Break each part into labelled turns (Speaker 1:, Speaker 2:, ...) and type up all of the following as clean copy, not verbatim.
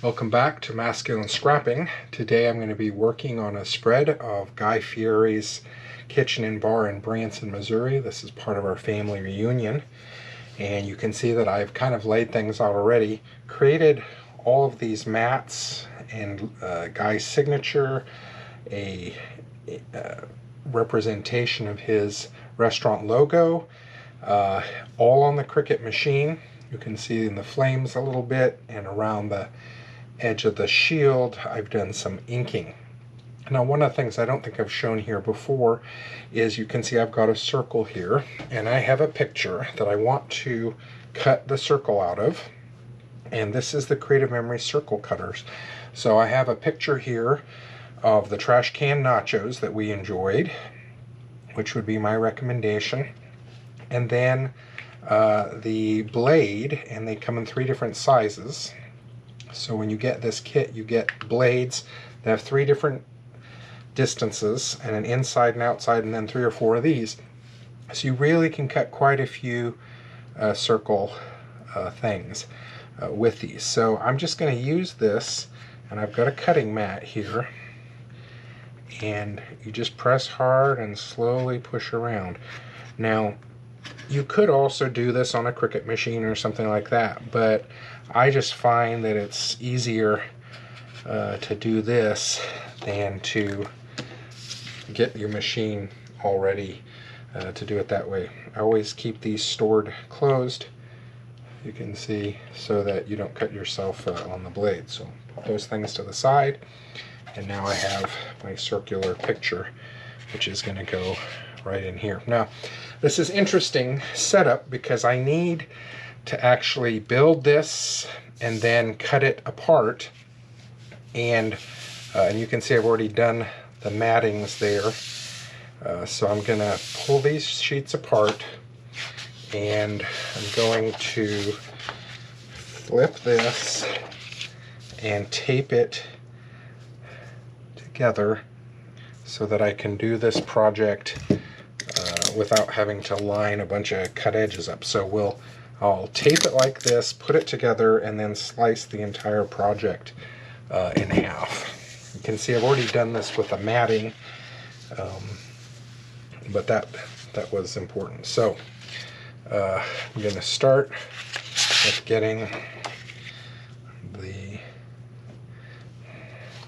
Speaker 1: Welcome back to Masculine Scrapping. Today I'm going to be working on a spread of Guy Fieri's Kitchen and Bar in Branson, Missouri. This is part of our family reunion, and you can see that I've kind of laid things out already. Created all of these mats and Guy's signature, a representation of his restaurant logo, all on the Cricut machine. You can see in the flames a little bit, and around the edge of the shield I've done some inking. Now, one of the things I don't think I've shown here before is you can see I've got a circle here, and I have a picture that I want to cut the circle out of, and this is the Creative Memory circle cutters. So I have a picture here of the trash can nachos that we enjoyed, which would be my recommendation, and then the blade, and they come in 3 different sizes. So when you get this kit, you get blades that have 3 different distances, and an inside and outside, and then 3 or 4 of these. So you really can cut quite a few circle things with these. So I'm just going to use this, and I've got a cutting mat here, and you just press hard and slowly push around. Now, you could also do this on a Cricut machine or something like that, but I just find that it's easier to do this than to get your machine all ready to do it that way. I always keep these stored closed, you can see, so that you don't cut yourself on the blade. So put those things to the side, and now I have my circular picture, which is going to go right in here. Now, this is interesting setup because I need to actually build this and then cut it apart, and you can see I've already done the mattings there. So I'm gonna pull these sheets apart, and I'm going to flip this and tape it together so that I can do this project without having to line a bunch of cut edges up. So I'll tape it like this, put it together, and then slice the entire project in half. You can see I've already done this with the matting, but that was important. So I'm going to start with getting the,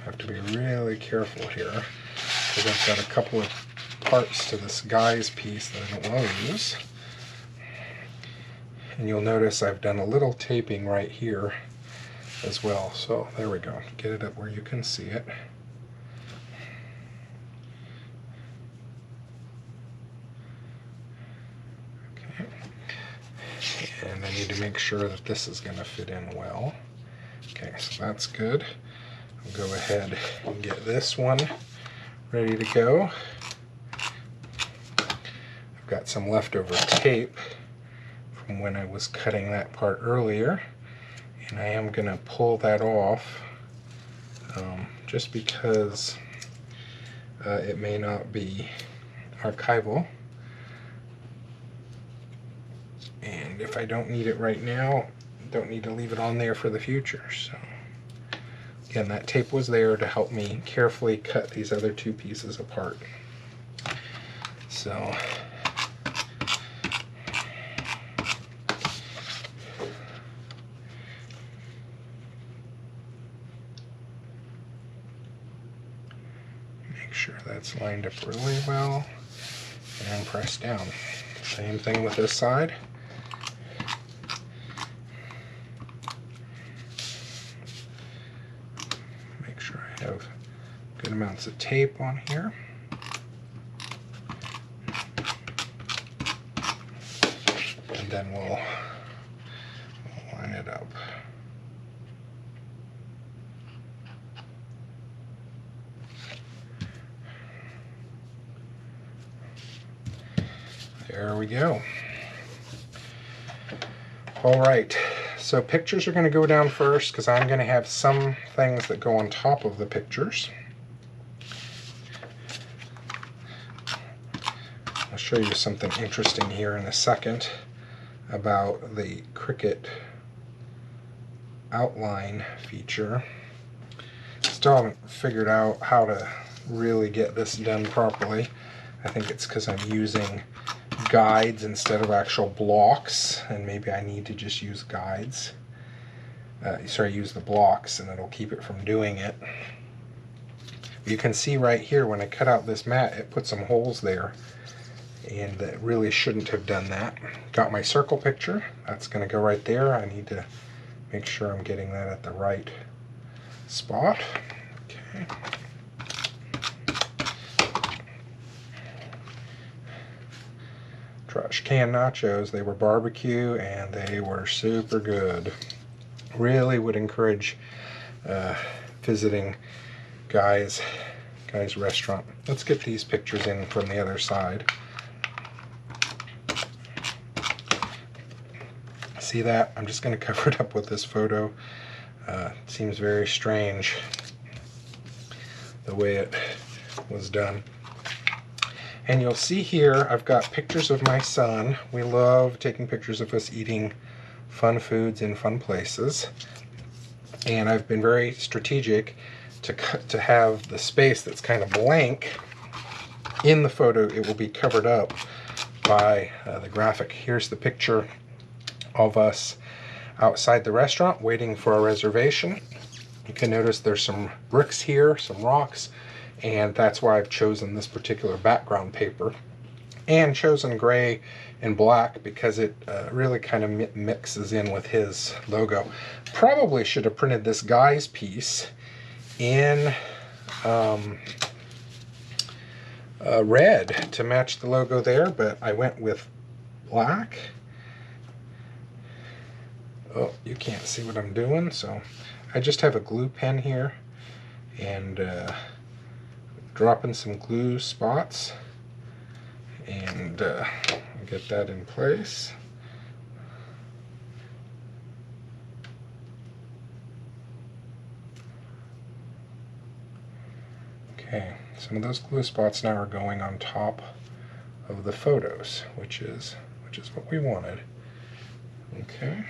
Speaker 1: I have to be really careful here because I've got a couple of parts to this guy's piece that I don't want to lose. And you'll notice I've done a little taping right here as well. So there we go. Get it up where you can see it. Okay. And I need to make sure that this is going to fit in well. Okay, so that's good. I'll go ahead and get this one ready to go. I've got some leftover tape from when I was cutting that part earlier, and I am going to pull that off just because it may not be archival, and if I don't need it right now, don't need to leave it on there for the future. So again, that tape was there to help me carefully cut these other 2 pieces apart. So make sure that's lined up really well and press down. Same thing with this side. Make sure I have good amounts of tape on here. And then we'll line it up. There we go. All right, so pictures are going to go down first because I'm going to have some things that go on top of the pictures. I'll show you something interesting here in a second about the Cricut outline feature. Still haven't figured out how to really get this done properly. I think it's because I'm using guides instead of actual blocks, and maybe I need to just use guides. Use the blocks, and it'll keep it from doing it. You can see right here when I cut out this mat, it put some holes there, and it really shouldn't have done that. Got my circle picture. That's going to go right there. I need to make sure I'm getting that at the right spot. Okay. Trash can nachos. They were barbecue and they were super good. Really would encourage visiting Guy's restaurant. Let's get these pictures in from the other side. See that? I'm just going to cover it up with this photo. It seems very strange the way it was done. And you'll see here I've got pictures of my son. We love taking pictures of us eating fun foods in fun places. And I've been very strategic to have the space that's kind of blank in the photo. It will be covered up by the graphic. Here's the picture of us outside the restaurant waiting for a reservation. You can notice there's some bricks here, some rocks, and that's why I've chosen this particular background paper and chosen gray and black because it really kind of mixes in with his logo. Probably should have printed this guy's piece in red to match the logo there, but I went with black. Oh, you can't see what I'm doing, so I just have a glue pen here and dropping some glue spots and get that in place. Okay, some of those glue spots now are going on top of the photos, which is what we wanted. Okay.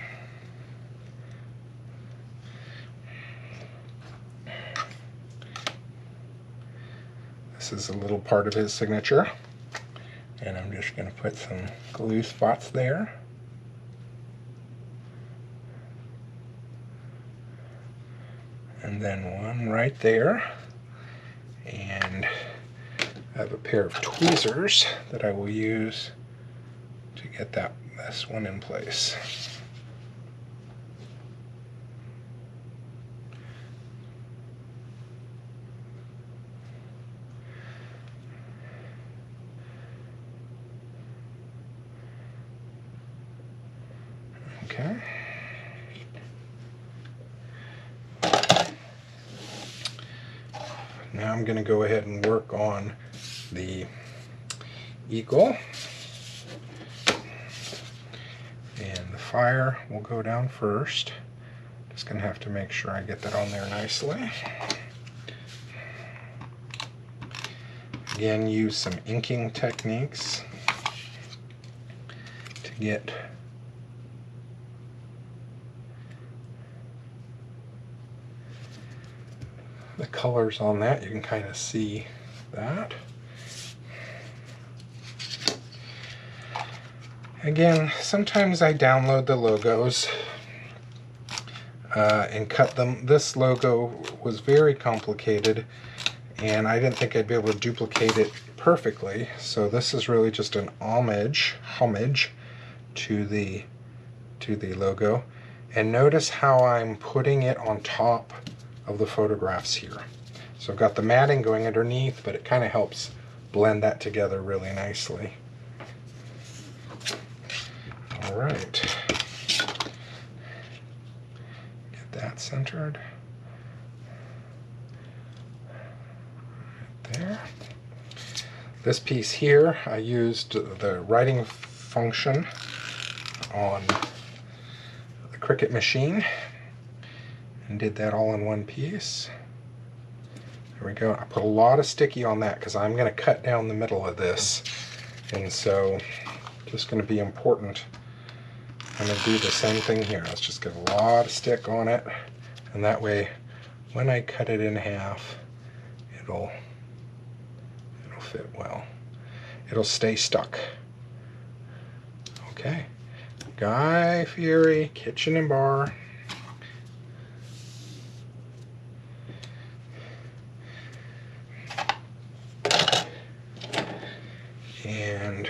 Speaker 1: This is a little part of his signature, and I'm just going to put some glue spots there. And then one right there. And I have a pair of tweezers that I will use to get this one in place. Okay. Now I'm going to go ahead and work on the eagle. And the fire will go down first. Just going to have to make sure I get that on there nicely. Again, use some inking techniques to get the colors on that. You can kind of see that. Again, sometimes I download the logos and cut them. This logo was very complicated and I didn't think I'd be able to duplicate it perfectly, so this is really just an homage to the logo. And notice how I'm putting it on top of the photographs here. So I've got the matting going underneath, but it kind of helps blend that together really nicely. All right, get that centered right there. This piece here, I used the writing function on the Cricut machine and did that all in one piece. There we go. I put a lot of sticky on that because I'm going to cut down the middle of this, and so just going to be important I'm going to do the same thing here. Let's just get a lot of stick on it, and that way when I cut it in half, it'll fit well. It'll stay stuck. Okay, Guy Fieri Kitchen Bar. And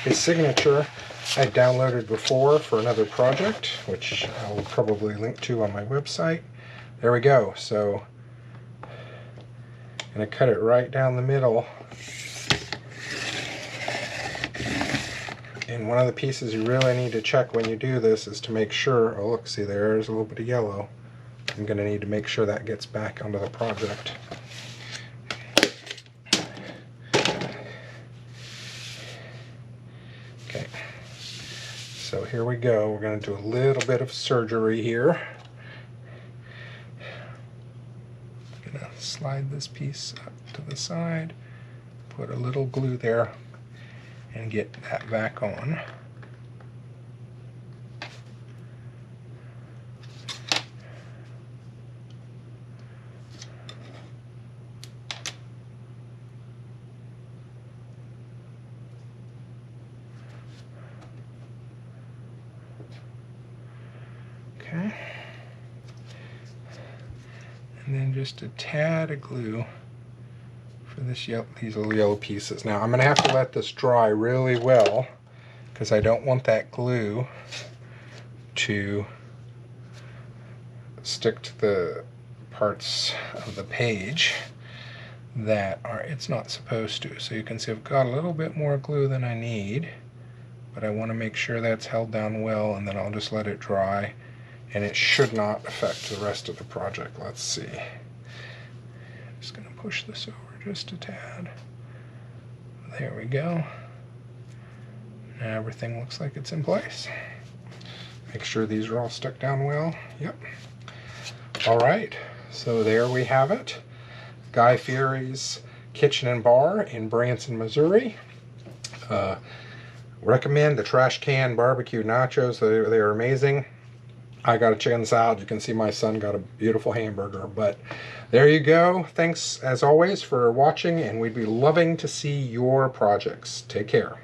Speaker 1: his signature I downloaded before for another project, which I will probably link to on my website. There we go. So I'm going to cut it right down the middle. And one of the pieces you really need to check when you do this is to make sure, oh look, see there's a little bit of yellow. I'm going to need to make sure that gets back onto the project. Okay, so here we go. We're going to do a little bit of surgery here. I'm going to slide this piece up to the side, put a little glue there, and get that back on. Okay. And then just a tad of glue for these little yellow pieces. Now I'm going to have to let this dry really well because I don't want that glue to stick to the parts of the page that it's not supposed to. So you can see I've got a little bit more glue than I need, but I want to make sure that's held down well, and then I'll just let it dry, and it should not affect the rest of the project. Let's see. I'm just going to push this over just a tad. There we go. Now everything looks like it's in place. Make sure these are all stuck down well. Yep. All right, so there we have it. Guy Fieri's Kitchen and Bar in Branson, Missouri. Recommend the trash can barbecue nachos. They're amazing. I got a chicken salad. You can see my son got a beautiful hamburger. But there you go. Thanks as always for watching, and we'd be loving to see your projects. Take care.